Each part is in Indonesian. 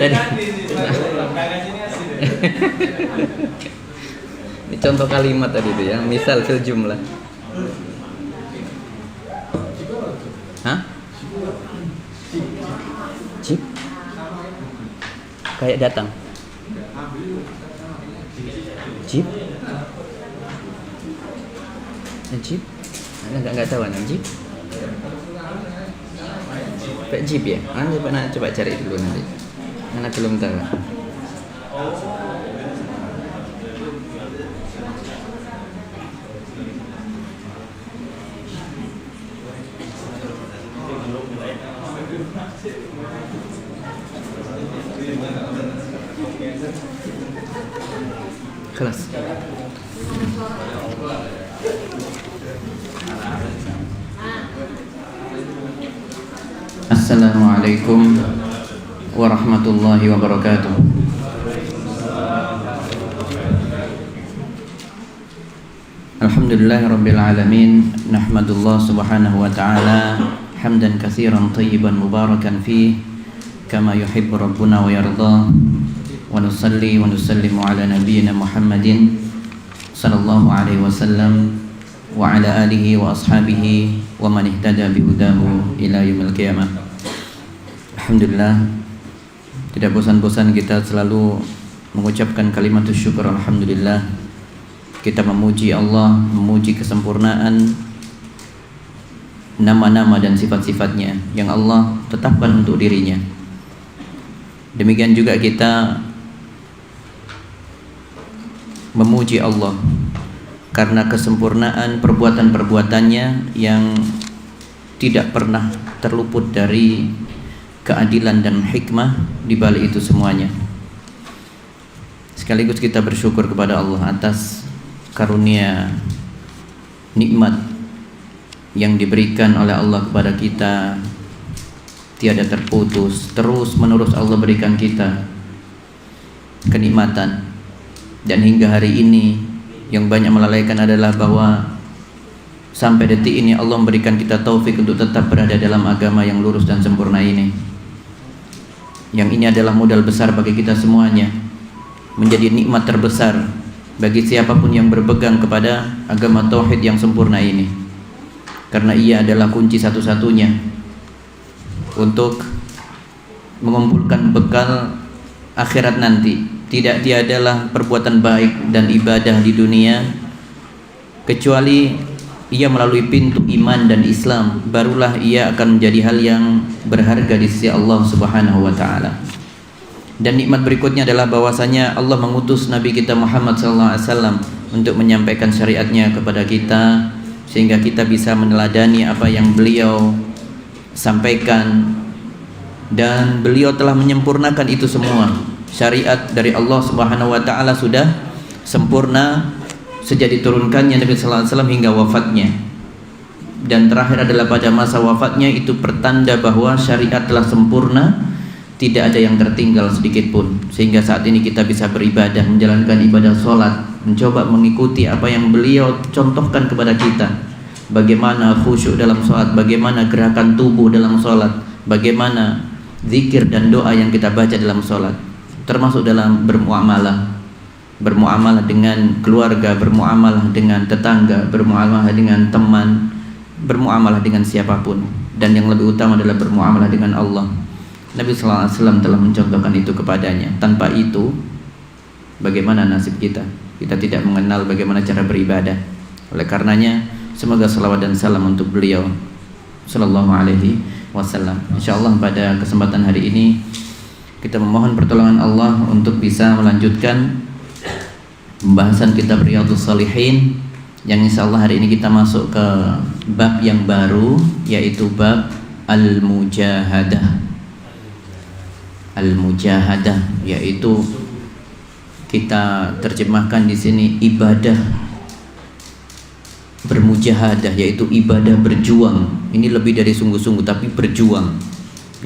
Tadi ini contoh kalimat tadi itu ya, misal fil jumlah. Hah? Cip? Kayak datang. Cip? Jeep? Enggak tahu anak jeep. Pak jeep ya? Nanti coba cari dulu nanti. Anak belum tahu. Kelas. Assalamualaikum warahmatullahi wabarakatuh. Alhamdulillahirabbil alamin, nahmadullah subhanahu wa ta'ala hamdan katsiran thayyiban mubarakan fih kama yuhibbu rabbuna wa yarda. Wa nusalli wa nusallimu ala nabiyyina Muhammadin sallallahu alaihi wasallam wa ala alihi wa ashabihi wa man ihtada bihudahu ila yaumil qiyamah. Alhamdulillah, tidak bosan-bosan kita selalu mengucapkan kalimat syukur. Alhamdulillah, kita memuji Allah, memuji kesempurnaan nama-nama dan sifat-sifatnya yang Allah tetapkan untuk dirinya. Demikian juga kita memuji Allah karena kesempurnaan perbuatan-perbuatannya yang tidak pernah terluput dari keadilan dan hikmah di balik itu semuanya. Sekaligus kita bersyukur kepada Allah atas karunia nikmat yang diberikan oleh Allah kepada kita tiada terputus, terus menerus Allah berikan kita kenikmatan. Dan hingga hari ini yang banyak melalaikan adalah bahwa sampai detik ini Allah memberikan kita taufik untuk tetap berada dalam agama yang lurus dan sempurna ini. Yang ini adalah modal besar bagi kita semuanya, menjadi nikmat terbesar bagi siapapun yang berpegang kepada agama tauhid yang sempurna ini, karena ia adalah kunci satu-satunya untuk mengumpulkan bekal akhirat nanti. Tidak tiadalah perbuatan baik dan ibadah di dunia kecuali ia melalui pintu iman dan Islam, barulah ia akan menjadi hal yang berharga di sisi Allah Subhanahu wa taala. Dan nikmat berikutnya adalah bahwasanya Allah mengutus Nabi kita Muhammad SAW untuk menyampaikan syariatnya kepada kita, sehingga kita bisa meneladani apa yang beliau sampaikan, dan beliau telah menyempurnakan itu semua. Syariat dari Allah Subhanahu wa taala sudah sempurna sejak diturunkannya Nabi sallallahu alaihi wasallam hingga wafatnya. Dan terakhir adalah pada masa wafatnya, itu pertanda bahwa syariat telah sempurna, tidak ada yang tertinggal sedikit pun. Sehingga saat ini kita bisa beribadah, menjalankan ibadah sholat, mencoba mengikuti apa yang beliau contohkan kepada kita. Bagaimana khusyuk dalam sholat, bagaimana gerakan tubuh dalam sholat, bagaimana zikir dan doa yang kita baca dalam sholat, termasuk dalam bermuamalah dengan keluarga, bermuamalah dengan tetangga, bermuamalah dengan teman, bermuamalah dengan siapapun, dan yang lebih utama adalah bermuamalah dengan Allah. Nabi sallallahu alaihi wasallam telah mencontohkan itu kepadanya. Tanpa itu, bagaimana nasib kita? Kita tidak mengenal bagaimana cara beribadah. Oleh karenanya, semoga salawat dan salam untuk beliau sallallahu alaihi wasallam. Insyaallah pada kesempatan hari ini kita memohon pertolongan Allah untuk bisa melanjutkan pembahasan kitab Riyadhus Shalihin, yang insyaallah hari ini kita masuk ke bab yang baru, yaitu bab Al-Mujahadah. Al-Mujahadah yaitu kita terjemahkan di sini ibadah bermujahadah, yaitu ibadah berjuang. Ini lebih dari sungguh-sungguh, tapi berjuang.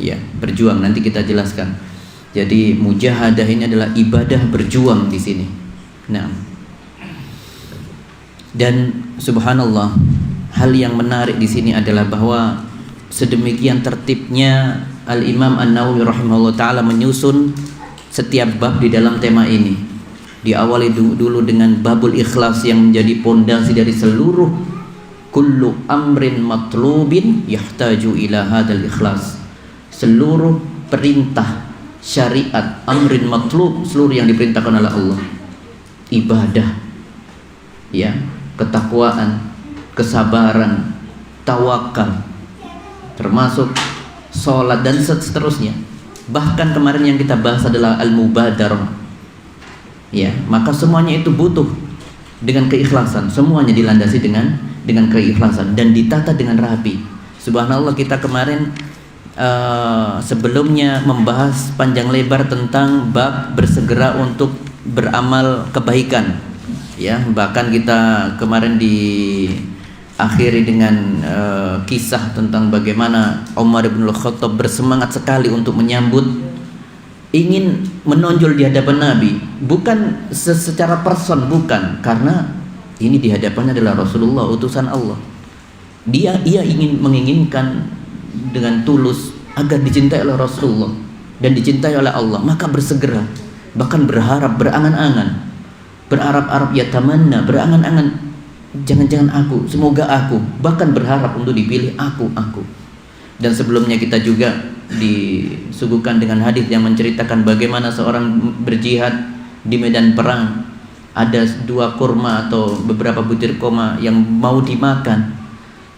Ya, berjuang, nanti kita jelaskan. Jadi mujahadah ini adalah ibadah berjuang di sini. Nah, dan subhanallah, hal yang menarik di sini adalah bahwa sedemikian tertibnya Al-Imam An-Nawawi rahimahullah ta'ala menyusun setiap bab di dalam tema ini. Diawali dulu dengan babul ikhlas yang menjadi pondasi dari seluruh kullu amrin matlubin yahtaju ila hadal ikhlas. Seluruh perintah syariat amrin matlub, seluruh yang diperintahkan oleh Allah, ibadah, ya, ketakwaan, kesabaran, tawakal, termasuk sholat dan seterusnya. Bahkan kemarin yang kita bahas adalah al-mubadarah, ya, maka semuanya itu butuh dengan keikhlasan. Semuanya dilandasi dengan keikhlasan dan ditata dengan rapi. Subhanallah, kita kemarin sebelumnya membahas panjang lebar tentang bab bersegera untuk beramal kebaikan, ya. Bahkan kita kemarin akhiri dengan kisah tentang bagaimana Umar bin Khattab bersemangat sekali untuk menyambut, ingin menonjol di hadapan Nabi, bukan secara person, bukan, karena ini di hadapannya adalah Rasulullah, utusan Allah. Ia menginginkan dengan tulus agar dicintai oleh Rasulullah dan dicintai oleh Allah, maka bersegera, bahkan berharap, berangan-angan, berharap-harap, ya tamanna, berangan-angan, jangan-jangan aku, semoga aku, bahkan berharap untuk dipilih aku. Dan sebelumnya kita juga disuguhkan dengan hadis yang menceritakan bagaimana seorang berjihad di medan perang, ada 2 kurma atau beberapa butir kurma yang mau dimakan,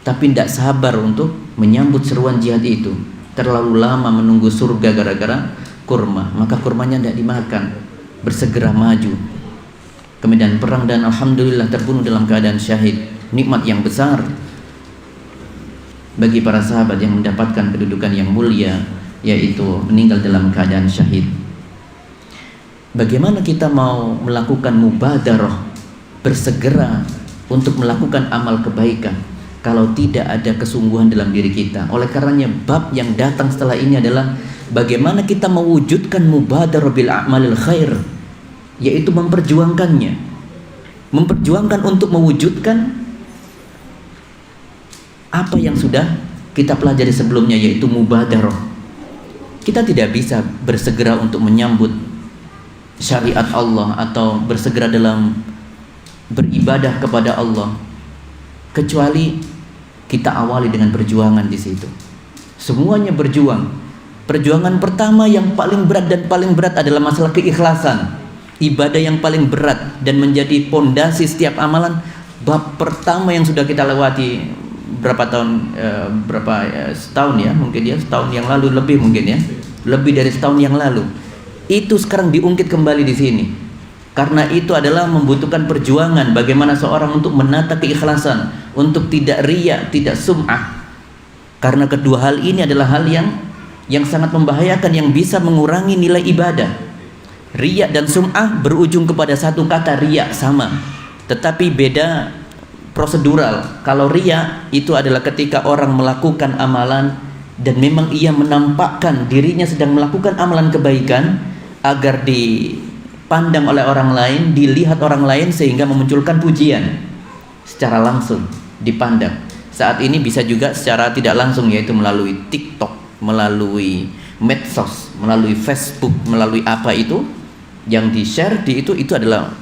tapi tidak sabar untuk menyambut seruan jihad itu. Terlalu lama menunggu surga gara-gara kurma, maka kurmanya tidak dimakan, bersegera maju ke medan perang dan alhamdulillah terbunuh dalam keadaan syahid. Nikmat yang besar bagi para sahabat yang mendapatkan kedudukan yang mulia, yaitu meninggal dalam keadaan syahid. Bagaimana kita mau melakukan mubadarah, bersegera untuk melakukan amal kebaikan, kalau tidak ada kesungguhan dalam diri kita? Oleh karenanya bab yang datang setelah ini adalah bagaimana kita mewujudkan mubadarah bil a'malil khair, yaitu memperjuangkannya, memperjuangkan untuk mewujudkan apa yang sudah kita pelajari sebelumnya, yaitu mubadarah. Kita tidak bisa bersegera untuk menyambut syariat Allah atau bersegera dalam beribadah kepada Allah kecuali kita awali dengan perjuangan di situ. Semuanya berjuang. Perjuangan pertama yang paling berat dan paling berat adalah masalah keikhlasan. Ibadah yang paling berat dan menjadi pondasi setiap amalan. Bab pertama yang sudah kita lewati setahun ya, mungkin ya, setahun yang lalu lebih, mungkin ya, lebih dari setahun yang lalu. Itu sekarang diungkit kembali di sini. Karena itu adalah membutuhkan perjuangan bagaimana seorang untuk menata keikhlasan, untuk tidak riya, tidak sum'ah. Karena kedua hal ini adalah hal yang sangat membahayakan, yang bisa mengurangi nilai ibadah. Riya dan sum'ah berujung kepada satu kata, riya, sama, tetapi beda prosedural. Kalau riya itu adalah ketika orang melakukan amalan dan memang ia menampakkan dirinya sedang melakukan amalan kebaikan agar dipandang oleh orang lain, dilihat orang lain, sehingga memunculkan pujian secara langsung, dipandang. Saat ini bisa juga secara tidak langsung, yaitu melalui TikTok, melalui medsos, melalui Facebook, melalui apa itu yang di-share itu adalah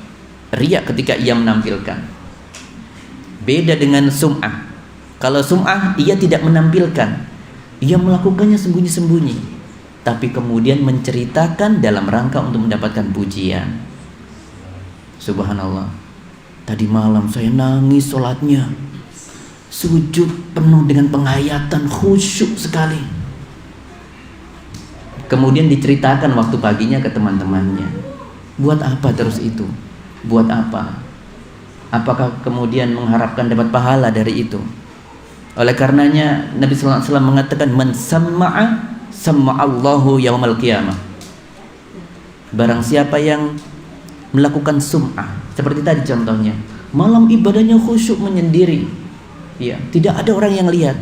riya ketika ia menampilkan. Beda dengan sum'ah. Kalau sum'ah ia tidak menampilkan, ia melakukannya sembunyi-sembunyi, tapi kemudian menceritakan dalam rangka untuk mendapatkan pujian. Subhanallah, tadi malam saya nangis sholatnya, sujud penuh dengan penghayatan, khusyuk sekali. Kemudian diceritakan waktu paginya ke teman-temannya. Buat apa terus itu? Buat apa? Apakah kemudian mengharapkan dapat pahala dari itu? Oleh karenanya Nabi sallallahu alaihi wasallam mengatakan, man samma'a samma'allahu yaumal qiyamah. Barang siapa yang melakukan sum'ah, seperti tadi contohnya, malam ibadahnya khusyuk menyendiri, ya, tidak ada orang yang lihat.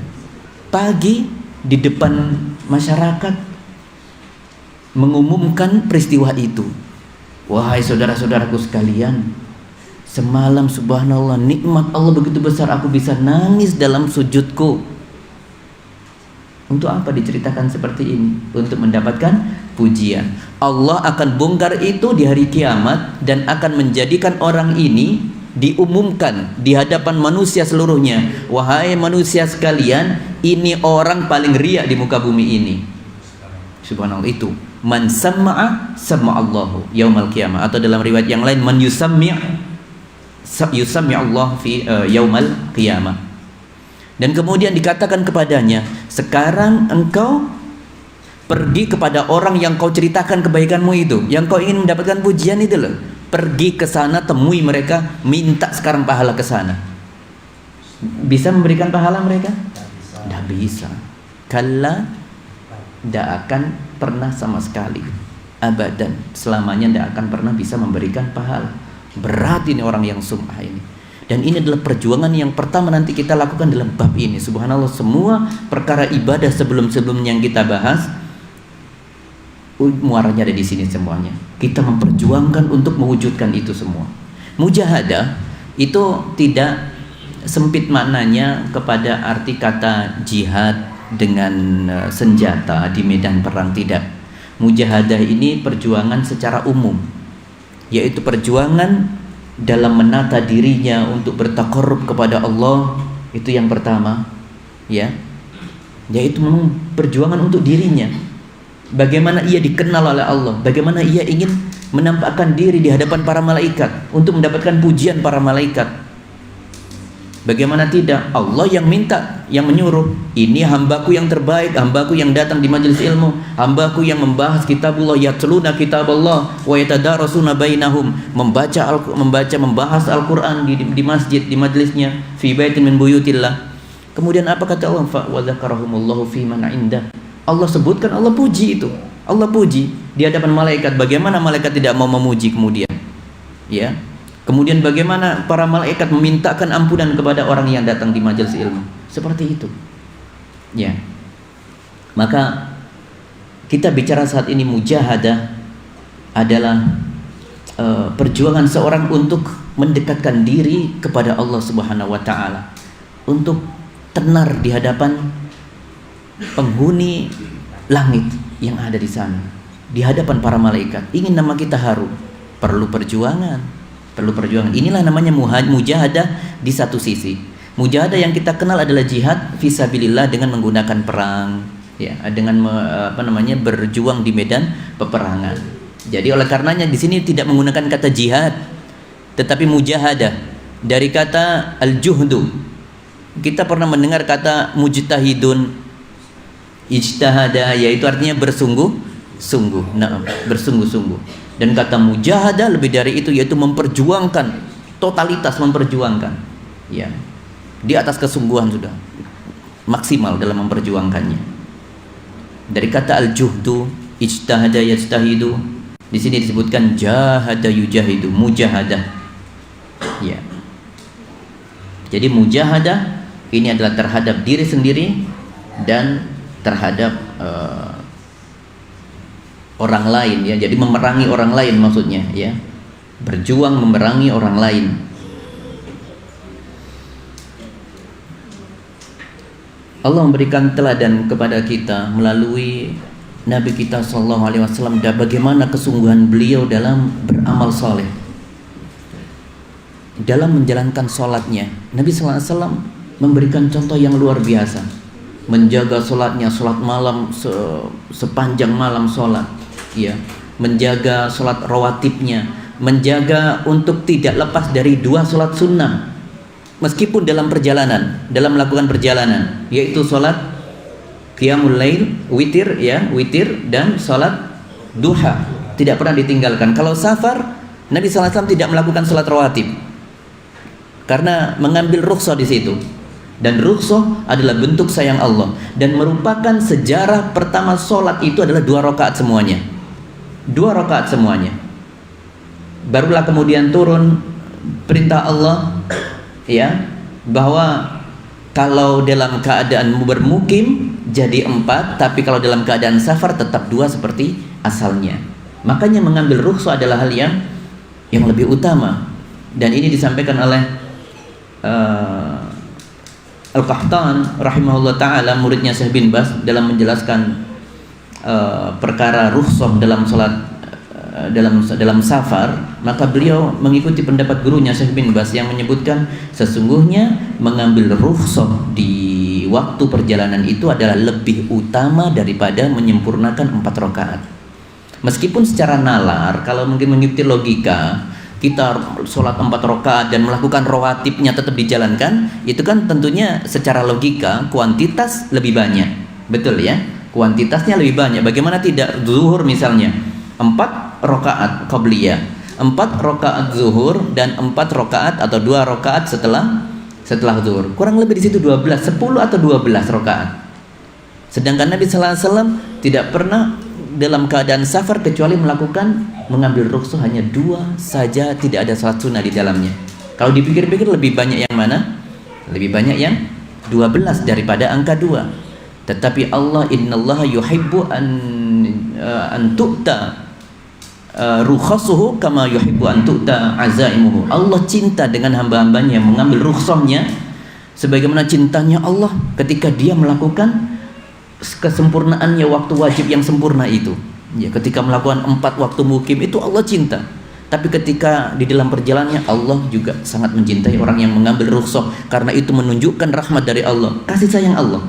Pagi di depan masyarakat mengumumkan peristiwa itu. Wahai saudara-saudaraku sekalian, semalam subhanallah nikmat Allah begitu besar, aku bisa nangis dalam sujudku. Untuk apa diceritakan seperti ini? Untuk mendapatkan pujian. Allah akan bongkar itu di hari kiamat dan akan menjadikan orang ini diumumkan di hadapan manusia seluruhnya. Wahai manusia sekalian, ini orang paling riya di muka bumi ini. Subhanallah, itu man sam'a sam'allahu yaumal qiyamah, atau dalam riwayat yang lain man yusammi' Allah fi yaumal qiyamah. Dan kemudian dikatakan kepadanya, sekarang engkau pergi kepada orang yang kau ceritakan kebaikanmu itu, yang kau ingin mendapatkan pujian itu loh. Pergi ke sana, temui mereka, minta sekarang pahala ke sana. Bisa memberikan pahala mereka? Tidak bisa. Kalla, tidak akan pernah sama sekali. Abadan, selamanya tidak akan pernah bisa memberikan pahala. Berat ini orang yang sum'ah ini. Dan ini adalah perjuangan yang pertama nanti kita lakukan dalam bab ini. Subhanallah, semua perkara ibadah sebelum-sebelumnya yang kita bahas, muaranya ada di sini semuanya. Kita memperjuangkan untuk mewujudkan itu semua. Mujahadah itu tidak sempit maknanya kepada arti kata jihad dengan senjata di medan perang, tidak. Mujahadah ini perjuangan secara umum, yaitu perjuangan dalam menata dirinya untuk bertakarrub kepada Allah. Itu yang pertama, ya, yaitu memang perjuangan untuk dirinya. Bagaimana ia dikenal oleh Allah, bagaimana ia ingin menampakkan diri di hadapan para malaikat untuk mendapatkan pujian para malaikat. Bagaimana tidak, Allah yang minta, yang menyuruh. Ini hambaku yang terbaik, hambaku yang datang di majelis ilmu, hambaku yang membahas kitabullah, yatluna kitaballah wa yatadarasuna bainahum, membahas Al-Qur'an di masjid, di majelisnya, fi baitin min buyutillah. Kemudian apa kata Allah? Fa wa dzakarahumullahu fi man indah. Allah sebutkan, Allah puji itu. Allah puji di hadapan malaikat. Bagaimana malaikat tidak mau memuji kemudian? Ya. Kemudian bagaimana para malaikat memintakan ampunan kepada orang yang datang di majelis ilmu. Seperti itu. Ya. Maka kita bicara saat ini mujahadah adalah perjuangan seorang untuk mendekatkan diri kepada Allah Subhanahu wa taala, untuk tenar di hadapan penghuni langit yang ada di sana, di hadapan para malaikat. Ingin nama kita harum, perlu perjuangan. Inilah namanya mujahadah di satu sisi. Mujahadah yang kita kenal adalah jihad fisabilillah dengan menggunakan perang, ya, dengan berjuang di medan peperangan. Jadi oleh karenanya di sini tidak menggunakan kata jihad, tetapi mujahadah dari kata al-juhdu. Kita pernah mendengar kata mujtahidun, ijtihada, yaitu artinya bersungguh-sungguh. Nah, bersungguh-sungguh. Dan kata mujahadah lebih dari itu, yaitu memperjuangkan, totalitas memperjuangkan, ya, di atas kesungguhan, sudah maksimal dalam memperjuangkannya. Dari kata al-juhdu, ijtihada yajtahidu, di sini disebutkan jahada yujahidu, mujahadah, ya. Jadi mujahadah ini adalah terhadap diri sendiri dan terhadap orang lain, ya. Jadi memerangi orang lain maksudnya, ya. Berjuang memerangi orang lain. Allah memberikan teladan kepada kita melalui Nabi kita sallallahu alaihi wasallam dan bagaimana kesungguhan beliau dalam beramal soleh, dalam menjalankan sholatnya. Nabi sallallahu alaihi wasallam memberikan contoh yang luar biasa, menjaga sholatnya, sholat malam sepanjang malam sholat, ya, menjaga sholat rawatibnya, menjaga untuk tidak lepas dari 2 sholat sunnah meskipun dalam perjalanan, dalam melakukan perjalanan, yaitu sholat qiyamul lail, witir, ya, witir, dan sholat duha tidak pernah ditinggalkan. Kalau safar, Nabi SAW tidak melakukan sholat rawatib karena mengambil rukhsah di situ. Dan rukhsah adalah bentuk sayang Allah, dan merupakan sejarah pertama sholat itu adalah 2 rakaat semuanya. 2 rakaat semuanya. Barulah kemudian turun perintah Allah, ya, bahwa kalau dalam keadaan bermukim jadi 4, tapi kalau dalam keadaan safar tetap 2 seperti asalnya. Makanya mengambil rukhsah adalah hal yang lebih utama. Dan ini disampaikan oleh Al-Qahtan rahimahullah ta'ala, muridnya Syekh bin Baz, dalam menjelaskan perkara rukhsah dalam salat dalam safar, maka beliau mengikuti pendapat gurunya Syekh bin Baz yang menyebutkan sesungguhnya mengambil rukhsah di waktu perjalanan itu adalah lebih utama daripada menyempurnakan 4 rakaat. Meskipun secara nalar, kalau mungkin mengikuti logika, kita sholat 4 rakaat dan melakukan rawatibnya tetap dijalankan, itu kan tentunya secara logika kuantitas lebih banyak, betul ya? Kuantitasnya lebih banyak. Bagaimana tidak zuhur misalnya 4 rakaat qabliyah, 4 rakaat zuhur dan 4 rakaat atau 2 rakaat setelah zuhur. Kurang lebih di situ 12, 10 atau 12 rakaat. Sedangkan Nabi sallallahu alaihi wasallam tidak pernah dalam keadaan safar kecuali mengambil rukhsah hanya 2 saja, tidak ada salat sunnah di dalamnya. Kalau dipikir-pikir lebih banyak yang mana? Lebih banyak yang 12 daripada angka 2. Tetapi Allah, innallaha yuhibbu an tu'ta rukhasuhu kama yuhibbu an tu'ta azaimuhu. Allah cinta dengan hamba-hambanya yang mengambil rukhsahnya sebagaimana cintanya Allah ketika dia melakukan kesempurnaannya waktu wajib yang sempurna itu. Ya, ketika melakukan 4 waktu mukim itu Allah cinta. Tapi ketika di dalam perjalanannya, Allah juga sangat mencintai orang yang mengambil rukhsah, karena itu menunjukkan rahmat dari Allah, kasih sayang Allah.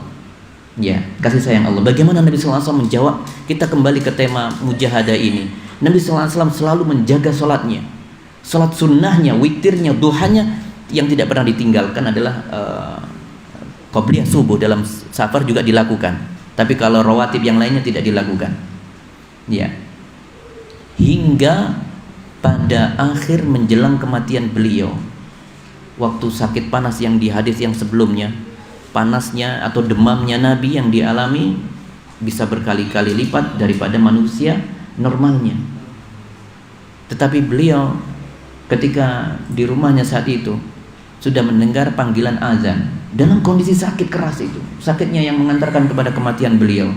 Ya, kasih sayang Allah. Bagaimana Nabi sallallahu alaihi wasallam menjawab? Kita kembali ke tema mujahadah ini. Nabi sallallahu alaihi wasallam selalu menjaga salatnya. Salat sunnahnya, witirnya, duhanya yang tidak pernah ditinggalkan adalah qabliyah subuh dalam safar juga dilakukan. Tapi kalau rawatib yang lainnya tidak dilakukan. Ya. Hingga pada akhir menjelang kematian beliau, waktu sakit panas yang di hadis yang sebelumnya, panasnya atau demamnya Nabi yang dialami bisa berkali-kali lipat daripada manusia normalnya. Tetapi beliau ketika di rumahnya saat itu sudah mendengar panggilan azan dalam kondisi sakit keras itu, sakitnya yang mengantarkan kepada kematian beliau.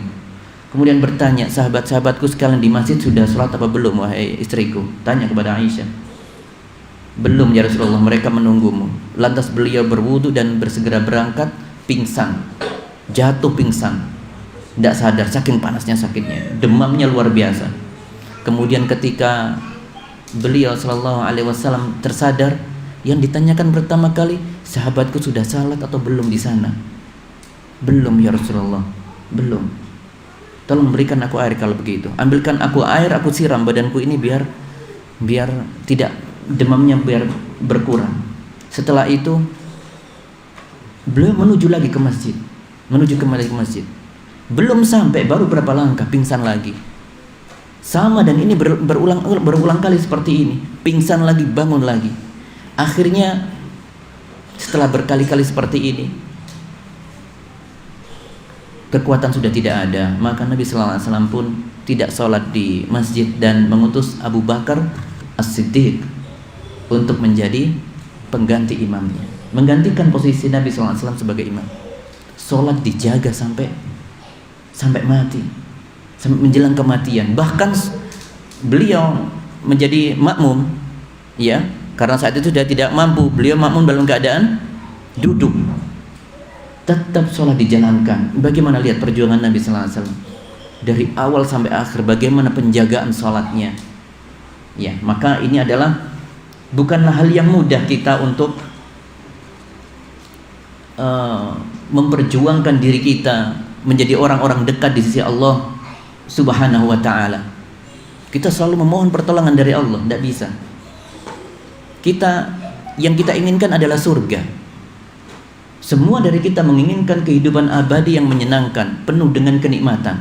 Kemudian bertanya, sahabat-sahabatku sekalian di masjid sudah sholat apa belum wahai istriku? Tanya kepada Aisyah. Belum ya Rasulullah, mereka menunggumu. Lantas beliau berwudu dan bersegera berangkat, pingsan, jatuh pingsan, tidak sadar saking panasnya sakitnya, demamnya luar biasa. Kemudian ketika beliau sallallahu alaihi wasallam tersadar, yang ditanyakan pertama kali, sahabatku sudah salat atau belum di sana? Belum ya Rasulullah, belum. Tolong berikan aku air kalau begitu. Ambilkan aku air, aku siram badanku ini biar tidak, demamnya biar berkurang. Setelah itu beliau menuju lagi ke masjid, kembali ke masjid. Belum sampai, baru berapa langkah pingsan lagi. Sama, dan ini berulang kali seperti ini. Pingsan lagi, bangun lagi. Akhirnya setelah berkali-kali seperti ini, kekuatan sudah tidak ada, maka Nabi sallallahu alaihi wasallam pun tidak sholat di masjid dan mengutus Abu Bakar As-Siddiq untuk menjadi pengganti imamnya, menggantikan posisi Nabi sallallahu alaihi wasallam sebagai imam. Sholat dijaga sampai mati, sampai menjelang kematian. Bahkan beliau menjadi makmum, ya, karena saat itu sudah tidak mampu, beliau makmum dalam keadaan duduk. Tetap sholat dijalankan. Bagaimana lihat perjuangan Nabi sallallahu alaihi wasallam dari awal sampai akhir, bagaimana penjagaan sholatnya. Ya, maka ini adalah bukanlah hal yang mudah kita untuk memperjuangkan diri kita menjadi orang-orang dekat di sisi Allah Subhanahu wa ta'ala. Kita selalu memohon pertolongan dari Allah, tidak bisa. Yang kita inginkan adalah surga. Semua dari kita menginginkan kehidupan abadi yang menyenangkan, penuh dengan kenikmatan.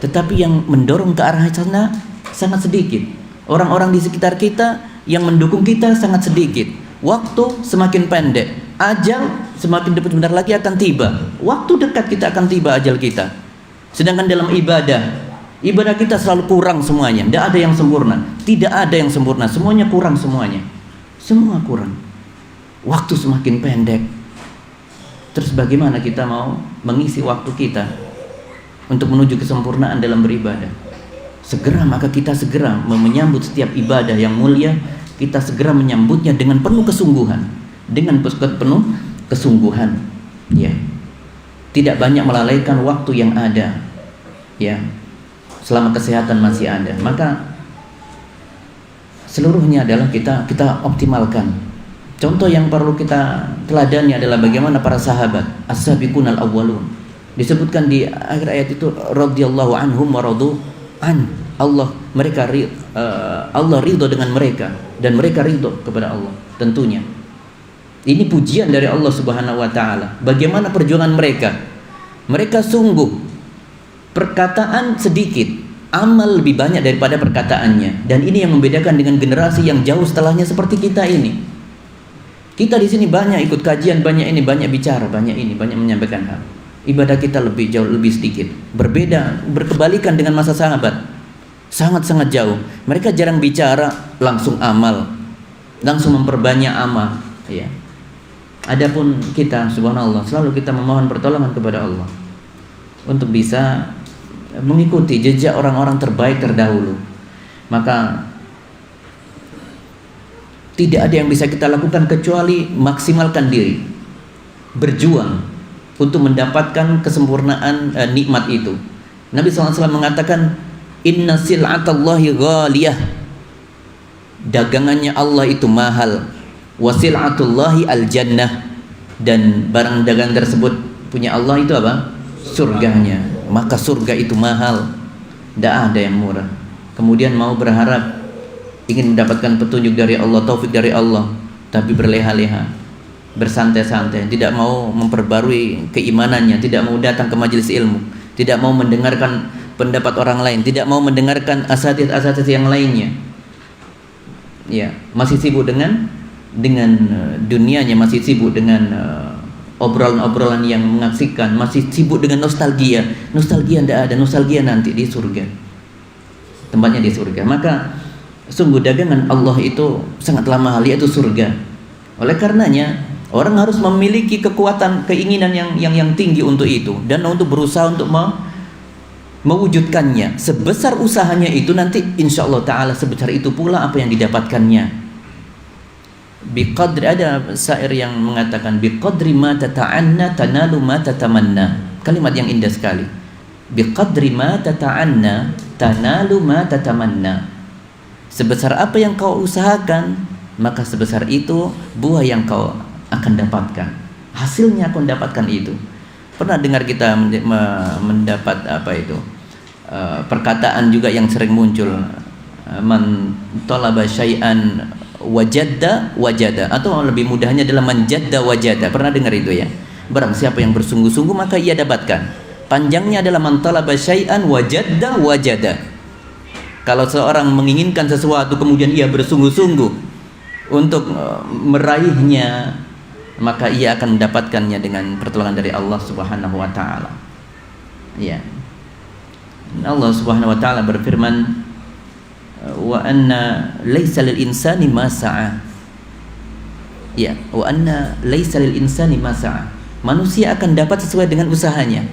Tetapi yang mendorong ke arah sana sangat sedikit. Orang-orang di sekitar kita yang mendukung kita sangat sedikit. Waktu semakin pendek, ajal semakin dekat, sebentar lagi akan tiba. Waktu dekat kita akan tiba ajal kita. Sedangkan dalam ibadah kita selalu kurang semuanya. Tidak ada yang sempurna. Tidak ada yang sempurna. Semuanya kurang semuanya. Semua kurang. Waktu semakin pendek. Terus bagaimana kita mau mengisi waktu kita untuk menuju kesempurnaan dalam beribadah? Maka kita segera menyambut setiap ibadah yang mulia. Kita segera menyambutnya dengan penuh kesungguhan, dengan penuh kesungguhan, ya. Tidak banyak melalaikan waktu yang ada, ya. Selama kesehatan masih ada, maka seluruhnya adalah kita optimalkan. Contoh yang perlu kita teladani adalah bagaimana para sahabat as-sabiqunal awwalun. Disebutkan di akhir ayat itu radhiyallahu anhum wa radu an. Allah ridho dengan mereka dan mereka ridho kepada Allah tentunya. Ini pujian dari Allah Subhanahu wa taala. Bagaimana perjuangan mereka? Mereka sungguh perkataan sedikit, amal lebih banyak daripada perkataannya. Dan ini yang membedakan dengan generasi yang jauh setelahnya seperti kita ini. Kita di sini banyak ikut kajian, banyak ini, banyak bicara, banyak ini, banyak menyampaikan hal. Ibadah kita jauh lebih sedikit. Berbeda, berkebalikan dengan masa sahabat. Sangat-sangat jauh. Mereka jarang bicara, langsung amal, langsung memperbanyak amal, ya. Adapun kita, subhanallah, selalu kita memohon pertolongan kepada Allah untuk bisa mengikuti jejak orang-orang terbaik terdahulu. Maka tidak ada yang bisa kita lakukan kecuali maksimalkan diri, berjuang untuk mendapatkan kesempurnaan nikmat itu. Nabi SAW mengatakan, inna sil'atallahi ghaliyah, dagangannya Allah itu mahal, wa sil'atullahi al-jannah, dan barang dagang tersebut punya Allah itu apa? Surganya. Maka surga itu mahal, tidak ada yang murah. Kemudian mau berharap ingin mendapatkan petunjuk dari Allah, taufik dari Allah, tapi berleha-leha, bersantai-santai, tidak mau memperbarui keimanannya, tidak mau datang ke majelis ilmu, tidak mau mendengarkan pendapat orang lain, tidak mau mendengarkan asatidz yang lainnya. Ya, masih sibuk dengan dunianya, masih sibuk dengan obrolan-obrolan yang mengasihkan, masih sibuk dengan nostalgia. Nostalgia tidak ada, nostalgia nanti di surga, tempatnya di surga. Maka sungguh dagangan Allah itu sangatlah mahal, yaitu surga. Oleh karenanya orang harus memiliki kekuatan, keinginan yang tinggi untuk itu, dan untuk berusaha untuk mewujudkannya. Sebesar usahanya itu, nanti insya Allah ta'ala sebesar itu pula apa yang didapatkannya. Biqadri, ada syair yang mengatakan, biqadri ma tata'anna tanalu ma tatamanna. Kalimat yang indah sekali. Biqadri ma tata'anna tanalu ma tatamanna. Sebesar apa yang kau usahakan, maka sebesar itu buah yang kau akan dapatkan. Hasilnya kau dapatkan itu. Pernah dengar kita mendapat apa itu? Perkataan juga yang sering muncul, man talaba syai'an wajadda wajada, atau lebih mudahnya adalah manjadda wajada. Pernah dengar itu ya? Barang siapa yang bersungguh-sungguh maka ia dapatkan. Panjangnya adalah man talaba syai'an wajadda wajada. Kalau seorang menginginkan sesuatu kemudian ia bersungguh-sungguh untuk meraihnya, maka ia akan mendapatkannya dengan pertolongan dari Allah Subhanahu wa taala. Ya. Allah Subhanahu wa taala berfirman, wa anna laisa lil insani ma sa'a. Ya, wa anna laisa lil insani ma sa'a. Manusia akan dapat sesuai dengan usahanya.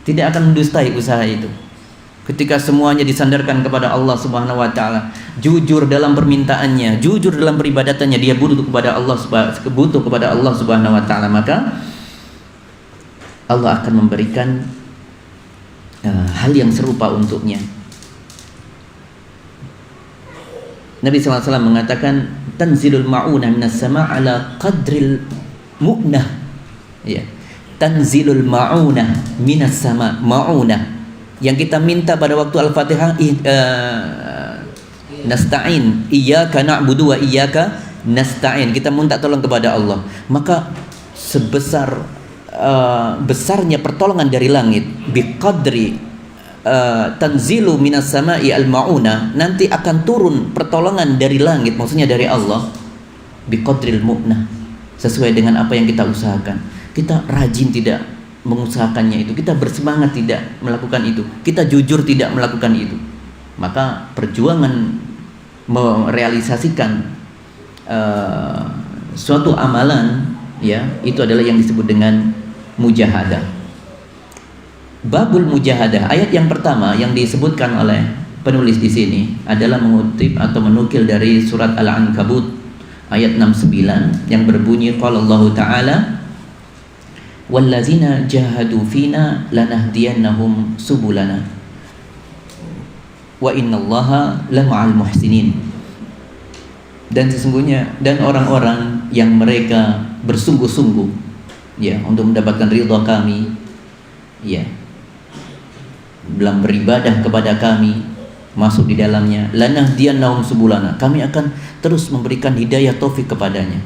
Tidak akan mendustai usaha itu. Ketika semuanya disandarkan kepada Allah Subhanahu wa taala, jujur dalam permintaannya, jujur dalam peribadatannya, dia butuh kepada Allah Subhanahu wa taala, maka Allah akan memberikan hal yang serupa untuknya. Nabi SAW mengatakan, tanzilul ma'unah minas sama' ala qadril mu'nah. Ya. Tanzilul ma'unah minas sama', ma'unah yang kita minta pada waktu Al-Fatihah, nasta'in, iyyaka na'budu wa iyyaka nasta'in, kita minta tolong kepada Allah. Maka sebesar besarnya pertolongan dari langit, biqadri tanzilu minas sama'i al-ma'una, nanti akan turun pertolongan dari langit, maksudnya dari Allah, biqadril mu'nah, sesuai dengan apa yang kita usahakan. Kita rajin tidak mengusahakannya itu, kita bersemangat tidak melakukan itu, kita jujur tidak melakukan itu, maka perjuangan merealisasikan suatu amalan, ya, itu adalah yang disebut dengan mujahadah. Babul mujahadah, ayat yang pertama yang disebutkan oleh penulis di sini adalah mengutip atau menukil dari surat Al-Ankabut ayat 69 yang berbunyi qala Allah Ta'ala wallazina jahadu fina lanahdiyannahum subulana wa innallaha lama'al muhsinin. Dan sesungguhnya dan orang-orang yang mereka bersungguh-sungguh ya untuk mendapatkan ridha kami ya dalam beribadah kepada kami, masuk di dalamnya, lanahdiyannahum subulana, kami akan terus memberikan hidayah taufik kepadanya,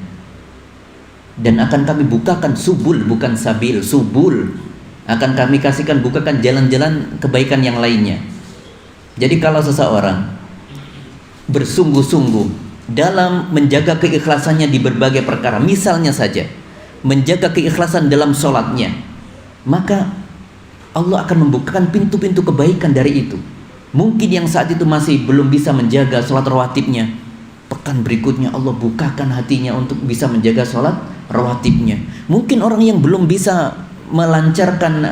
dan akan kami bukakan subul, bukan sabil, subul, akan kami kasihkan, bukakan jalan-jalan kebaikan yang lainnya. Jadi kalau seseorang bersungguh-sungguh dalam menjaga keikhlasannya di berbagai perkara, misalnya saja menjaga keikhlasan dalam sholatnya, maka Allah akan membukakan pintu-pintu kebaikan dari itu. Mungkin yang saat itu masih belum bisa menjaga sholat rawatibnya, pekan berikutnya Allah bukakan hatinya untuk bisa menjaga sholat rawatibnya. Mungkin orang yang belum bisa melancarkan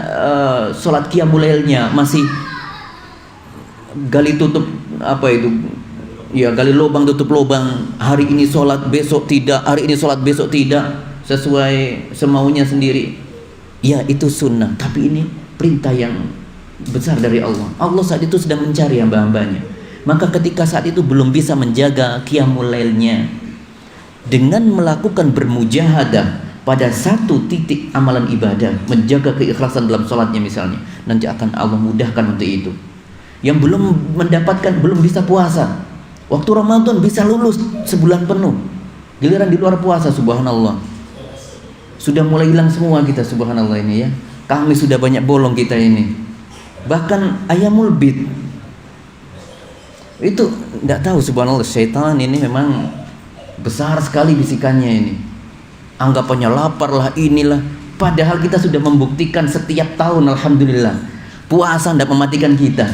sholat qiyamul lailnya, masih gali tutup gali lubang tutup lubang, hari ini sholat besok tidak, hari ini sholat besok tidak, sesuai semaunya sendiri. Ya itu sunnah, tapi ini perintah yang besar dari Allah. Allah saat itu sedang mencari hamba-hambanya. Maka ketika saat itu belum bisa menjaga qiyamul lailnya, dengan melakukan bermujahadah pada satu titik amalan ibadah, menjaga keikhlasan dalam sholatnya misalnya, nanti akan Allah mudahkan untuk itu. Yang belum mendapatkan, belum bisa puasa, waktu Ramadan bisa lulus sebulan penuh, giliran di luar puasa, subhanallah, sudah mulai hilang semua kita, subhanallah ini ya. Kami sudah banyak bolong kita ini. Bahkan ayamul bid itu tidak tahu, subhanallah, syaitan ini memang besar sekali bisikannya ini. Anggapannya lapar lah, inilah. Padahal kita sudah membuktikan setiap tahun, alhamdulillah, puasa tidak mematikan kita.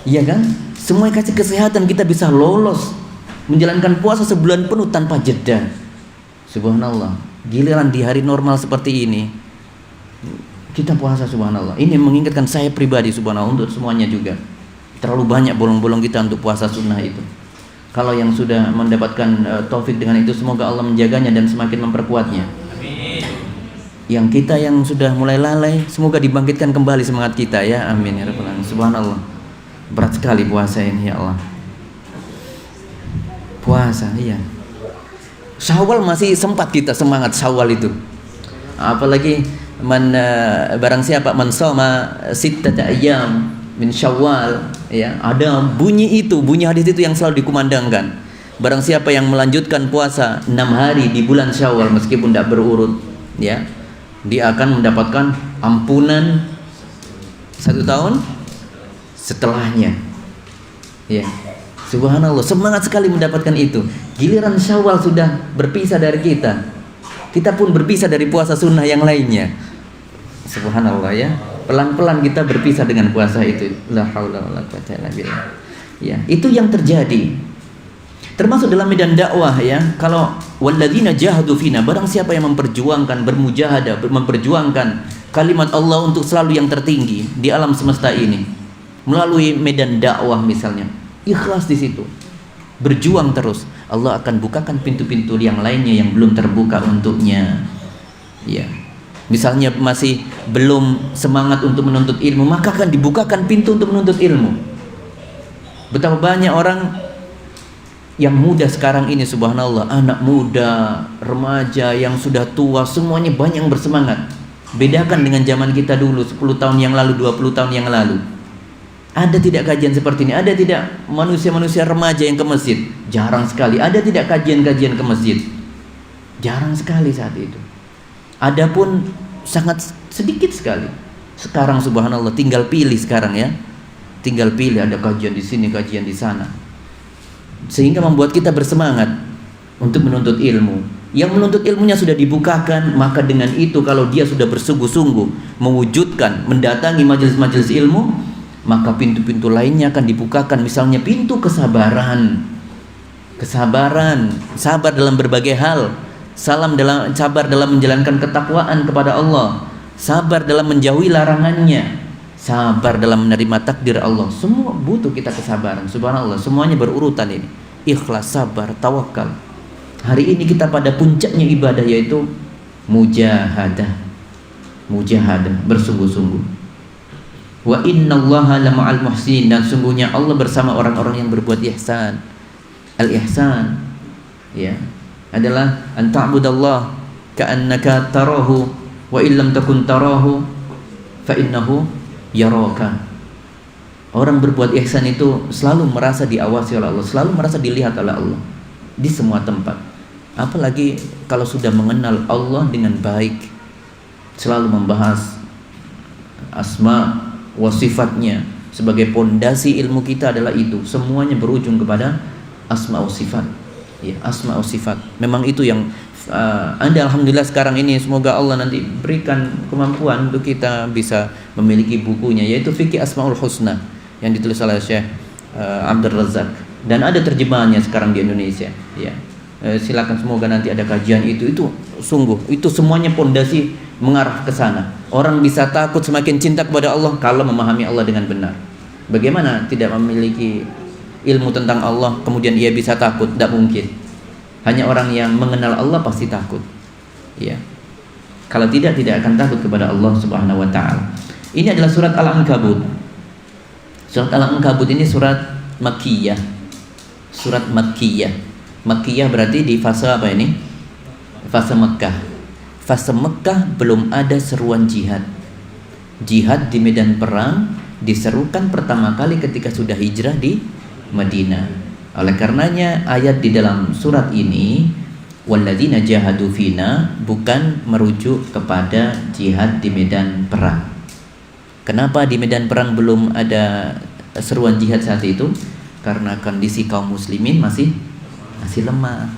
Iya kan? Semua kasih kesehatan, kita bisa lolos menjalankan puasa sebulan penuh tanpa jeda. Subhanallah. Giliran di hari normal seperti ini kita puasa, subhanallah. Ini mengingatkan saya pribadi, subhanallah, untuk semuanya juga. Terlalu banyak bolong-bolong kita untuk puasa sunnah itu. Kalau yang sudah mendapatkan taufik dengan itu, semoga Allah menjaganya dan semakin memperkuatnya. Amin. Yang kita yang sudah mulai lalai, semoga dibangkitkan kembali semangat kita ya. Amin ya rabbal alamin. Subhanallah. Berat sekali puasa ini ya Allah. Puasa, iya. Syawal masih sempat kita semangat Syawal itu. Apalagi barang siapa man shoma sittata ayyam min Syawal, ya, ada bunyi hadis itu yang selalu dikumandangkan. Barang siapa yang melanjutkan puasa 6 hari di bulan Syawal meskipun tidak berurut, ya, dia akan mendapatkan ampunan 1 tahun setelahnya. Ya. Subhanallah, semangat sekali mendapatkan itu. Giliran Syawal sudah berpisah dari kita, kita pun berpisah dari puasa sunnah yang lainnya. Subhanallah ya. Pelan-pelan kita berpisah dengan puasa itu. La haula wala quwwata illa billah. Ya, itu yang terjadi. Termasuk dalam medan dakwah ya. Kalau walladzina jahadu fina, barang siapa yang memperjuangkan, bermujahadah, memperjuangkan kalimat Allah untuk selalu yang tertinggi di alam semesta ini melalui medan dakwah misalnya, ikhlas di situ, berjuang terus, Allah akan bukakan pintu-pintu yang lainnya yang belum terbuka untuknya. Ya. Misalnya masih belum semangat untuk menuntut ilmu, maka akan dibukakan pintu untuk menuntut ilmu. Betapa banyak orang yang muda sekarang ini, subhanallah, anak muda, remaja, yang sudah tua, semuanya banyak yang bersemangat. Bedakan dengan zaman kita dulu 10 tahun yang lalu, 20 tahun yang lalu. Ada tidak kajian seperti ini? Ada tidak manusia-manusia remaja yang ke masjid? Jarang sekali. Ada tidak kajian-kajian ke masjid? Jarang sekali saat itu. Adapun sangat sedikit sekali. Sekarang subhanallah, tinggal pilih sekarang ya. Tinggal pilih, ada kajian di sini, kajian di sana. Sehingga membuat kita bersemangat untuk menuntut ilmu. Yang menuntut ilmunya sudah dibukakan, maka dengan itu kalau dia sudah bersungguh-sungguh mewujudkan, mendatangi majelis-majelis ilmu, maka pintu-pintu lainnya akan dibukakan. Misalnya pintu kesabaran. Kesabaran, sabar dalam berbagai hal. Sabar dalam menjalankan ketakwaan kepada Allah, sabar dalam menjauhi larangannya, sabar dalam menerima takdir Allah. Semua butuh kita kesabaran. Subhanallah, semuanya berurutan ini. Ikhlas, sabar, tawakal. Hari ini kita pada puncaknya ibadah, yaitu mujahadah, bersungguh-sungguh. Wa innallaha lama'al muhsinin, dan sungguhnya Allah bersama orang-orang yang berbuat ihsan. Al-ihsan, ya, adalah an ta'budallah ka'annaka tarahu wa illam takun tarahu fa innahu yaraka. Orang berbuat ihsan itu selalu merasa diawasi oleh Allah, selalu merasa dilihat oleh Allah di semua tempat. Apalagi kalau sudah mengenal Allah dengan baik, selalu membahas asma wa sifatnya. Sebagai pondasi ilmu kita adalah itu, semuanya berujung kepada asma wa sifat. Ya, asma wa sifat. Memang itu yang Anda alhamdulillah sekarang ini, semoga Allah nanti berikan kemampuan untuk kita bisa memiliki bukunya, yaitu Fikih Asmaul Husna yang ditulis oleh Syekh Abdul Razak, dan ada terjemahannya sekarang di Indonesia. Ya, silakan, semoga nanti ada kajian itu sungguh itu semuanya pondasi mengarah ke sana. Orang bisa takut, semakin cinta kepada Allah kalau memahami Allah dengan benar. Bagaimana tidak memiliki ilmu tentang Allah kemudian ia bisa takut? Tidak mungkin. Hanya orang yang mengenal Allah pasti takut. Ya. Kalau tidak akan takut kepada Allah Subhanahu wa taala. Ini adalah surat Al-Ankabut. Surat Al-Ankabut ini surat Makkiyah. Surat Makkiyah. Makkiyah berarti di fase apa ini? Fase Mekkah. Fase Mekkah belum ada seruan jihad. Jihad di medan perang diserukan pertama kali ketika sudah hijrah di Madinah. Oleh karenanya ayat di dalam surat ini, walladzina jahadu fina, bukan merujuk kepada jihad di medan perang. Kenapa di medan perang belum ada seruan jihad saat itu? Karena kondisi kaum muslimin masih lemah.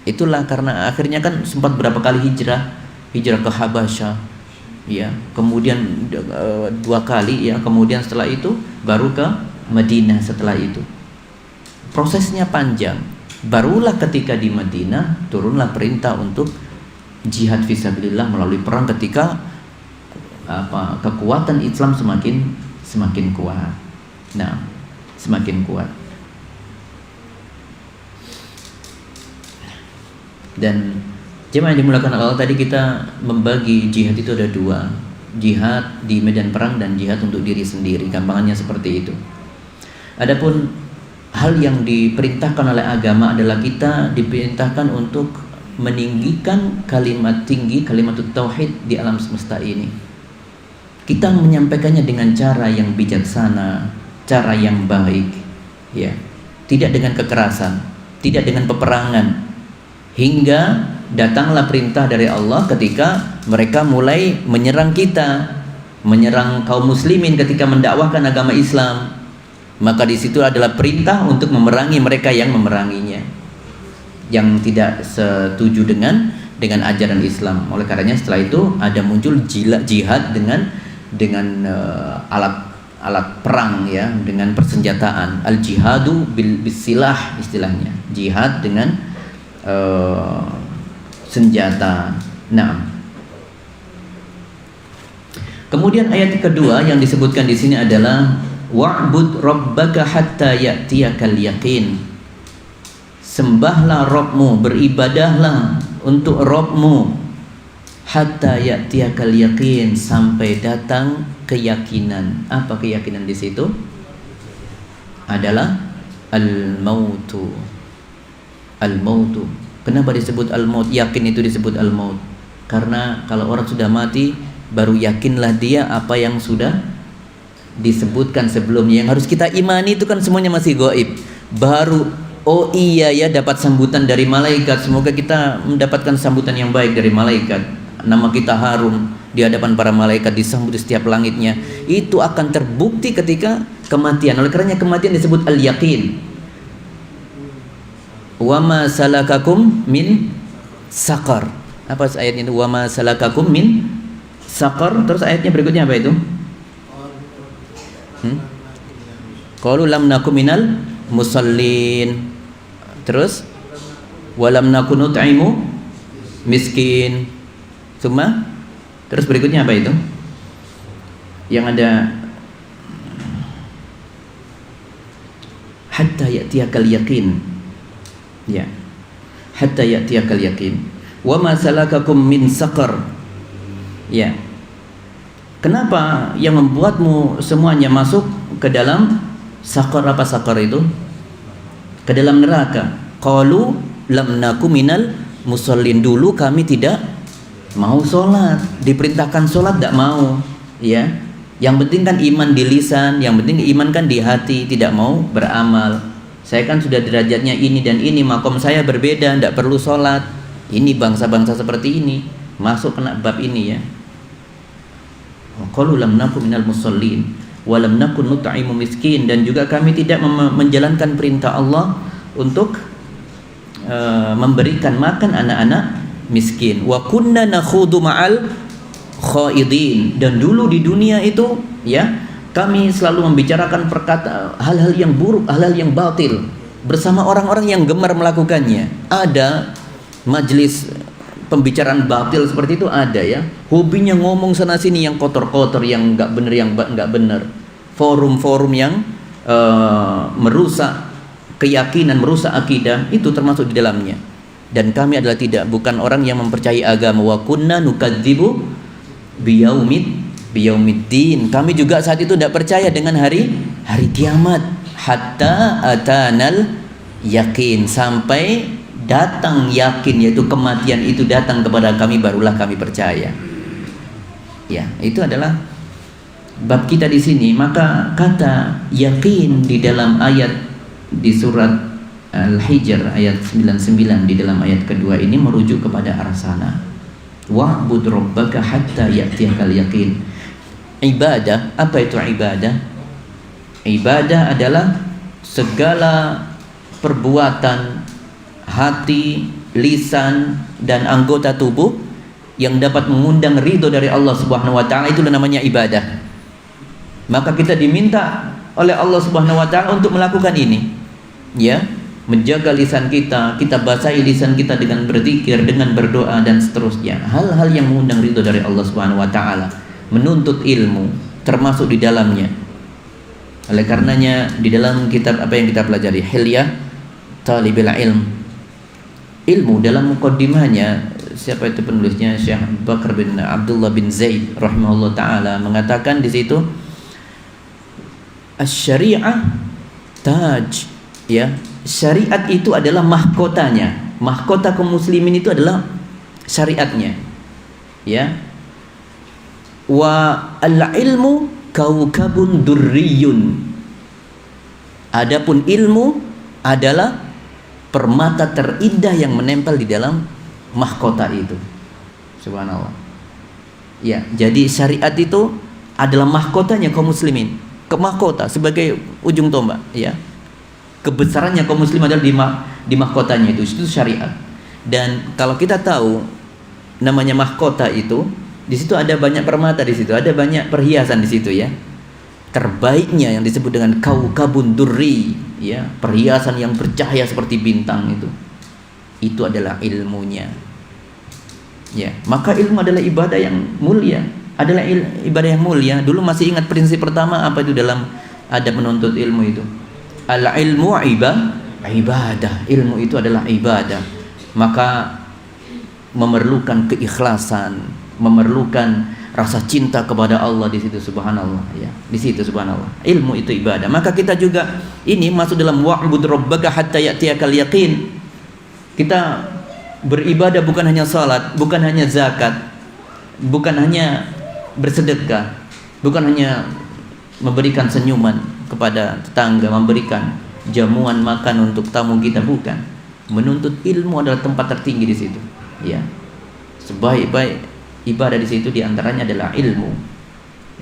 Itulah karena akhirnya kan sempat berapa kali hijrah ke Habasyah, ya, kemudian 2 kali, ya, kemudian setelah itu baru ke Madinah setelah itu. Prosesnya panjang. Barulah ketika di Madinah turunlah perintah untuk jihad fisabilillah melalui perang, ketika kekuatan Islam semakin kuat. Nah, semakin kuat. Dan jemaah yang dimulakan Allah, tadi kita membagi jihad itu ada 2. Jihad di medan perang dan jihad untuk diri sendiri. Gampangannya seperti itu. Adapun hal yang diperintahkan oleh agama adalah kita diperintahkan untuk meninggikan kalimat tinggi, kalimat tauhid di alam semesta ini. Kita menyampaikannya dengan cara yang bijaksana, cara yang baik, ya. Tidak dengan kekerasan, tidak dengan peperangan. Hingga datanglah perintah dari Allah ketika mereka mulai menyerang kita, menyerang kaum muslimin ketika mendakwahkan agama Islam. Maka di situ adalah perintah untuk memerangi mereka yang memeranginya, yang tidak setuju dengan ajaran Islam. Oleh karenanya setelah itu ada muncul jihad dengan alat perang, ya, dengan persenjataan. Al jihadu bisilah istilahnya, jihad dengan senjata. Nah, kemudian ayat kedua yang disebutkan di sini adalah wa'bud rabbaka hatta ya'tiyakal yaqin. Sembahlah Rabbmu, beribadahlah untuk Rabbmu hatta ya'tiyakal yaqin, sampai datang keyakinan. Apa keyakinan di situ? Adalah al-mautu. Al-mautu. Kenapa disebut al-maut? Yakin itu disebut al-maut karena kalau orang sudah mati baru yakinlah dia apa yang sudah disebutkan sebelumnya. Yang harus kita imani itu kan semuanya masih gaib. Baru oh iya ya, dapat sambutan dari malaikat. Semoga kita mendapatkan sambutan yang baik dari malaikat. Nama kita harum di hadapan para malaikat, disambut di setiap langitnya. Itu akan terbukti ketika kematian. Oleh karenanya kematian disebut al-yaqin. Wa ma salakakum min saqar. Apa ayatnya itu? Wa ma salakakum min saqar. Terus ayatnya berikutnya apa itu? Qalu lam nakum minal musallin. Terus walam nakun nut'imu miskin. Terus berikutnya apa itu? Yang ada hatta ya'tiyakal yaqin. Ya. hatta ya'tiyakal yaqin. Wa ma salakakum min saqar. Ya. Kenapa yang membuatmu semuanya masuk ke dalam saqar? Apa saqar itu? Ke dalam neraka. Qalu lam naku minal musallin. Dulu kami tidak mau sholat, diperintahkan sholat tidak mau, ya. Yang penting kan iman di lisan, yang penting iman kan di hati, tidak mau beramal. Saya kan sudah derajatnya ini dan ini, makom saya berbeda, tidak perlu sholat. Ini bangsa-bangsa seperti ini masuk kena bab ini, ya. Qalu lam naku minal musallin wa lam nakun nut'imu miskin. Dan juga kami tidak menjalankan perintah Allah untuk memberikan makan anak-anak miskin. Wa kunna nakhudu ma'al khaidin. Dan dulu di dunia itu, ya, kami selalu membicarakan hal-hal yang buruk, hal-hal yang batil bersama orang-orang yang gemar melakukannya. Ada majelis pembicaraan batil seperti itu, ada, ya. Hobinya ngomong sana sini yang kotor-kotor, yang enggak benar, yang enggak benar. Forum-forum yang merusak keyakinan, merusak akidah, itu termasuk di dalamnya. Dan kami adalah bukan orang yang mempercayai agama. Wa kunna nukadzibu biyaumiddin. Kami juga saat itu tidak percaya dengan hari kiamat. Hatta atanal yakin, sampai datang yakin, yaitu kematian itu datang kepada kami, barulah kami percaya. Ya, itu adalah bab kita di sini. Maka kata yakin di dalam ayat di surat Al-Hijr ayat 99, di dalam ayat kedua ini merujuk kepada arah sana. Wa'bud rabbaka hatta ya'tiyakal yaqin. Ibadah, apa itu ibadah? Ibadah adalah segala perbuatan hati, lisan, dan anggota tubuh yang dapat mengundang ridho dari Allah Subhanahu wa taala, itulah namanya ibadah. Maka kita diminta oleh Allah Subhanahu wa taala untuk melakukan ini, ya, menjaga lisan kita, kita basahi lisan kita dengan berzikir, dengan berdoa, dan seterusnya. Hal-hal yang mengundang ridho dari Allah Subhanahu wa taala. Menuntut ilmu termasuk di dalamnya. Oleh karenanya di dalam kitab apa yang kita pelajari, Hilyah Talibil Ilm, ilmu, dalam mukaddimahnya, siapa itu penulisnya, Syekh Bakar bin Abdullah bin Zaid rahimahullah taala mengatakan di situ, asy-syari'ah taj, ya, syariat itu adalah mahkotanya. Mahkota kaum muslimin itu adalah syariatnya, ya. Wa al-ilmu kaukabun durriyun. Adapun ilmu adalah permata terindah yang menempel di dalam mahkota itu. Subhanallah. Ya, jadi syariat itu adalah mahkotanya kaum muslimin. Ke mahkota sebagai ujung tombak, ya. Kebesarannya kaum muslim adalah di mahkotanya itu syariat. Dan kalau kita tahu namanya mahkota itu, di situ ada banyak permata, di situ ada banyak perhiasan di situ, ya. Terbaiknya yang disebut dengan kaukabun durri, ya, perhiasan yang bercahaya seperti bintang itu adalah ilmunya, ya. Maka ilmu adalah ibadah yang mulia, adalah ibadah yang mulia. Dulu masih ingat prinsip pertama apa itu dalam adab menuntut ilmu itu? Al ilmu ibadah. Ilmu itu adalah ibadah. Maka memerlukan keikhlasan, memerlukan rasa cinta kepada Allah di situ, subhanallah, ya. Di situ subhanallah. Ilmu itu ibadah. Maka kita juga ini masuk dalam wa'bud rabbaka hatta ya'tiyakal yaqin. Kita beribadah bukan hanya salat, bukan hanya zakat, bukan hanya bersedekah, bukan hanya memberikan senyuman kepada tetangga, memberikan jamuan makan untuk tamu kita, bukan. Menuntut ilmu adalah tempat tertinggi di situ, ya. Sebaik-baik ibadah di situ diantaranya adalah ilmu,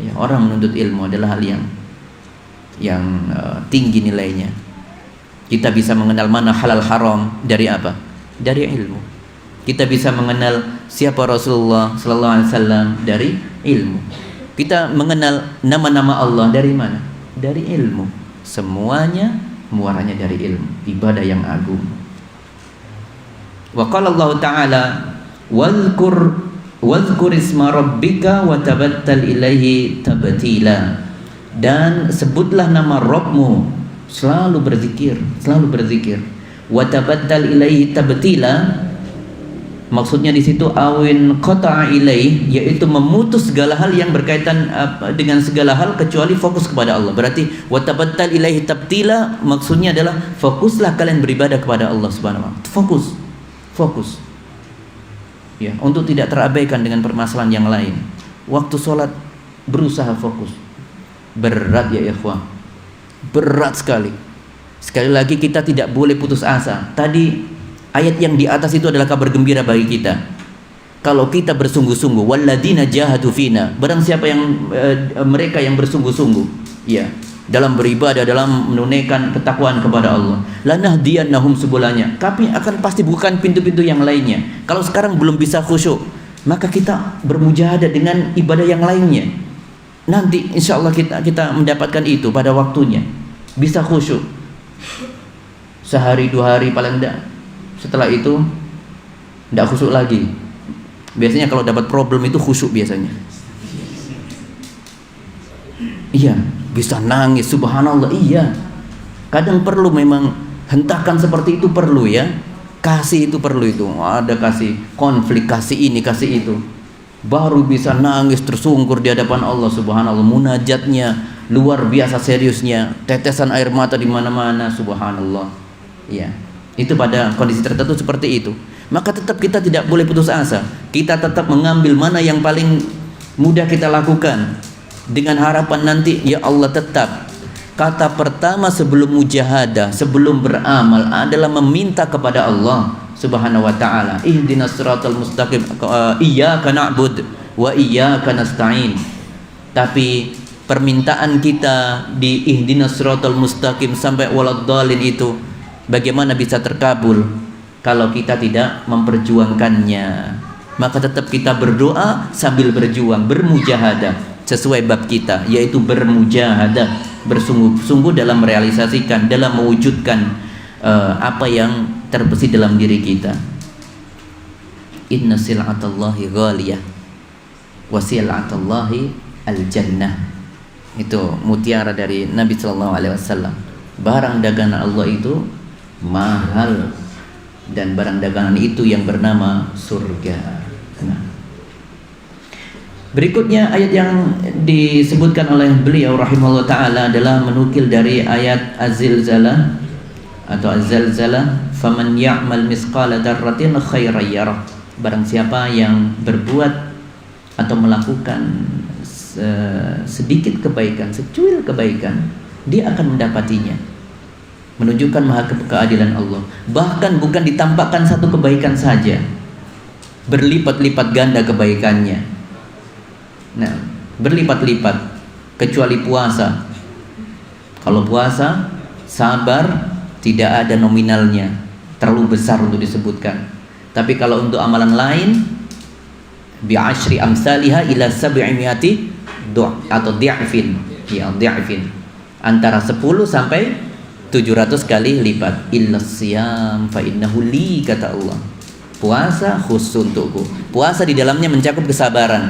ya. Orang menuntut ilmu adalah hal yang tinggi nilainya. Kita bisa mengenal mana halal haram dari apa? Dari ilmu. Kita bisa mengenal siapa Rasulullah sallallahu alaihi wasallam dari ilmu. Kita mengenal nama-nama Allah dari mana? Dari ilmu. Semuanya muaranya dari ilmu, ibadah yang agung. Wa qala Allah Ta'ala wadhkur isma rabbika wa tabattal ilaihi tabtila. Dan sebutlah nama Rabbmu, selalu berzikir. Wa tabattal ilaihi tabtila, maksudnya di situ awin qata'a ilaih, yaitu memutus segala hal yang berkaitan dengan segala hal kecuali fokus kepada Allah. Berarti wa tabattal ilaihi tabtila maksudnya adalah fokuslah kalian beribadah kepada Allah Subhanahu wa taala. Fokus. Ya, untuk tidak terabaikan dengan permasalahan yang lain. Waktu sholat berusaha fokus. Berat ya ikhwah. Berat sekali. Sekali lagi kita tidak boleh putus asa. Tadi ayat yang di atas itu adalah kabar gembira bagi kita. Kalau kita bersungguh-sungguh, walladzina jahadu fina, barang siapa yang mereka yang bersungguh-sungguh, ya, dalam beribadah, dalam menunaikan ketakwaan kepada Allah, lanahdiyannahum subulanya. Kami akan pasti bukan pintu-pintu yang lainnya. Kalau sekarang belum bisa khusyuk, maka kita bermujahadah dengan ibadah yang lainnya. Nanti insya Allah kita mendapatkan itu pada waktunya. Bisa khusyuk. Sehari 2 hari paling enggak. Setelah itu tidak khusyuk lagi. Biasanya kalau dapat problem itu khusyuk biasanya. Iya, bisa nangis, subhanallah. Iya, kadang perlu memang hentakan seperti itu perlu ya. Kasih itu perlu itu. Ada kasih konflik, kasih ini, kasih itu. Baru bisa nangis tersungkur di hadapan Allah subhanallah. Munajatnya luar biasa seriusnya. Tetesan air mata di mana-mana, subhanallah. Iya. Itu pada kondisi tertentu seperti itu. Maka tetap kita tidak boleh putus asa. Kita tetap mengambil mana yang paling mudah kita lakukan, dengan harapan nanti ya Allah tetap. Kata pertama sebelum mujahadah, sebelum beramal adalah meminta kepada Allah Subhanahu wa taala. Ihdinas siratal mustaqim. Iyyaka na'bud wa iyyaka nasta'in. Tapi permintaan kita di ihdinas siratal mustaqim sampai waladdallin itu bagaimana bisa terkabul kalau kita tidak memperjuangkannya? Maka tetap kita berdoa sambil berjuang, bermujahadah sesuai bab kita, yaitu bermujahadah, bersungguh-sungguh dalam merealisasikan, dalam mewujudkan apa yang terbesit dalam diri kita. Inna sil'atallahi ghaliyah wa sil'atallahi al-jannah. Itu mutiara dari Nabi sallallahu alaihi wasallam. Barang dagangan Allah itu mahal, dan barang dagangan itu yang bernama surga. Nah, berikutnya ayat yang disebutkan oleh beliau rahimahullah ta'ala adalah menukil dari ayat Az-Zilzalah atau Az-Zalzalah, faman ya'mal misqala dzarratin khairan yarah. Barang siapa yang berbuat atau melakukan sedikit kebaikan, secuil kebaikan, dia akan mendapatinya. Menunjukkan maha keadilan Allah. Bahkan bukan ditampakkan satu kebaikan saja, berlipat-lipat ganda kebaikannya. Nah, berlipat-lipat. Kecuali puasa. Kalau puasa, sabar, tidak ada nominalnya, terlalu besar untuk disebutkan. Tapi kalau untuk amalan lain, bi'ashri amsalihha ila sab'imiati atau di'fin, ya di'fin, antara 10 sampai 700 kali lipat. Illa siyam fa innahu li, kata Allah. Puasa khusus untukku. Puasa di dalamnya mencakup kesabaran.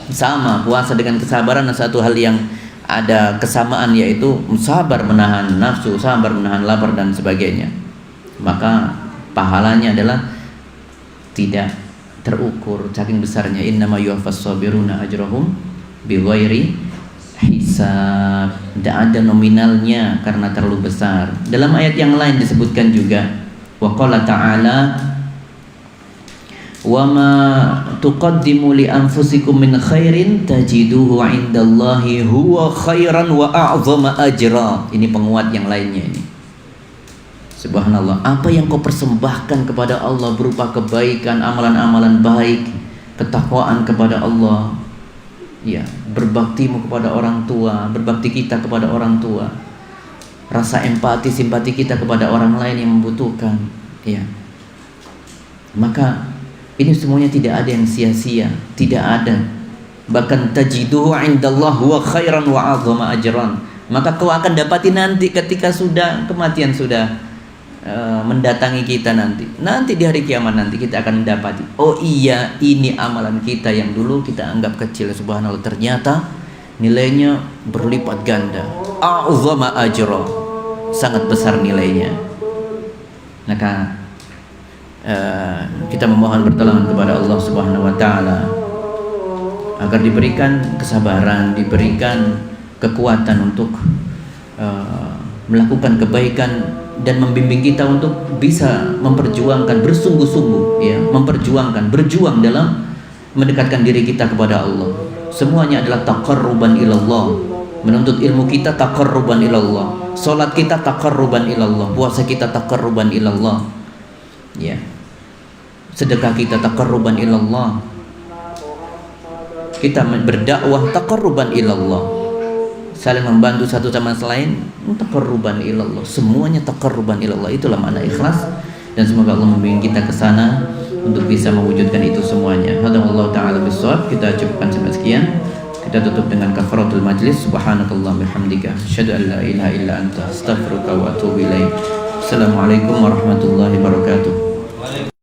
Sama, puasa dengan kesabaran satu hal yang ada kesamaan, yaitu sabar menahan nafsu, sabar menahan lapar dan sebagainya. Maka pahalanya adalah tidak terukur saking besarnya. Innama yuwaffas sabiruna ajrahum bighairi hisab. Tidak ada nominalnya karena terlalu besar. Dalam ayat yang lain disebutkan juga, wa qala ta'ala, wa ma tuqaddimu li anfusikum min khairin tajiduhu 'indallahi huwa khairan wa a'zama ajra. Ini penguat yang lainnya ini. Subhanallah, apa yang kau persembahkan kepada Allah berupa kebaikan, amalan-amalan baik, ketakwaan kepada Allah, ya, berbaktimu kepada orang tua, berbakti kita kepada orang tua, rasa empati, simpati kita kepada orang lain yang membutuhkan, ya. Maka ini semuanya tidak ada yang sia-sia, tidak ada. Bahkan tajiduhu 'indallahi huwa khairan wa 'azama ajran. Maka kau akan dapati nanti ketika sudah kematian sudah mendatangi kita, nanti di hari kiamat nanti kita akan mendapati, oh iya, ini amalan kita yang dulu kita anggap kecil, subhanallah, ternyata nilainya berlipat ganda, a'zama ajra, sangat besar nilainya. Maka kita memohon pertolongan kepada Allah Subhanahu wa taala agar diberikan kesabaran, diberikan kekuatan untuk melakukan kebaikan dan membimbing kita untuk bisa memperjuangkan bersungguh-sungguh, ya, berjuang dalam mendekatkan diri kita kepada Allah. Semuanya adalah taqarruban ilallah. Menuntut ilmu kita taqarruban ilallah, salat kita taqarruban ilallah, puasa kita taqarruban ilallah, ya, sedekah kita taqarruban ilallah, kita berdakwah taqarruban ilallah, saling membantu satu sama lain taqarruban ilallah, semuanya taqarruban ilallah. Itulah makna ikhlas, dan semoga Allah membimbing kita ke sana untuk bisa mewujudkan itu semuanya. Hadallahu taala bisawab. Kita cukupkan sampai sekian. Kita tutup dengan kafaratul majlis. Subhanakallahumma bihamdika asyhadu an la ilaha illa anta astaghfiruka wa atubu ilaik. Assalamualaikum warahmatullahi wabarakatuh.